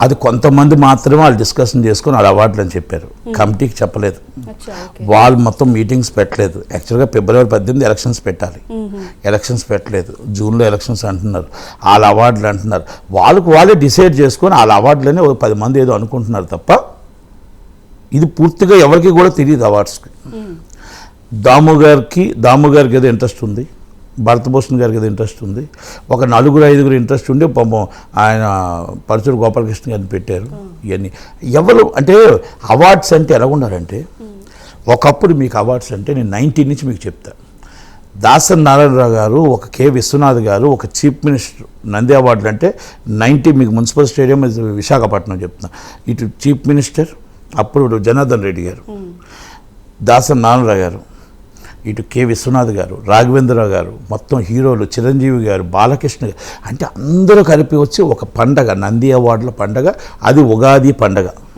అది కొంతమంది మాత్రమే వాళ్ళు డిస్కషన్ చేసుకొని వాళ్ళు అవార్డులు అని చెప్పారు, కమిటీకి చెప్పలేదు. వాళ్ళు మొత్తం మీటింగ్స్ పెట్టలేదు. యాక్చువల్గా ఫిబ్రవరి 18 ఎలక్షన్స్ పెట్టాలి, ఎలక్షన్స్ పెట్టలేదు. జూన్లో ఎలక్షన్స్ అంటున్నారు, వాళ్ళ అవార్డులు అంటున్నారు. వాళ్ళే డిసైడ్ చేసుకొని వాళ్ళ అవార్డులని ఒక 10 మంది ఏదో అనుకుంటున్నారు తప్ప ఇది పూర్తిగా ఎవరికి కూడా తెలియదు అవార్డ్స్కి. దాము గారికి ఏదో ఇంట్రెస్ట్ ఉంది, భరతభూషణ్ గారికి ఏదో ఇంట్రెస్ట్ ఉంది, ఒక 4-5 ఇంట్రెస్ట్ ఉండి పాపం ఆయన పరచూరు గోపాలకృష్ణ గారిని పెట్టారు. ఇవన్నీ ఎవరు అంటే అవార్డ్స్ అంటే ఎలా ఉండాలంటే, ఒకప్పుడు మీకు అవార్డ్స్ అంటే నేను 90 నుంచి మీకు చెప్తాను. దాసరి నారాయణరావు గారు, ఒక కె విశ్వనాథ్ గారు, ఒక చీఫ్ మినిస్టర్ నంది అవార్డులు అంటే 90 మీకు మున్సిపల్ స్టేడియం విశాఖపట్నం చెప్తున్నా. ఇటు చీఫ్ మినిస్టర్ అప్పుడు జనార్దన్ రెడ్డి గారు, దాసరి నారాయణరావు గారు, ఇటు కె విశ్వనాథ్ గారు, రాఘవేంద్రరావు గారు, మొత్తం హీరోలు, చిరంజీవి గారు, బాలకృష్ణ గారు, అంటే అందరూ కలిపి వచ్చి ఒక పండగ, నంది అవార్డుల పండగ, అది ఉగాది పండగ.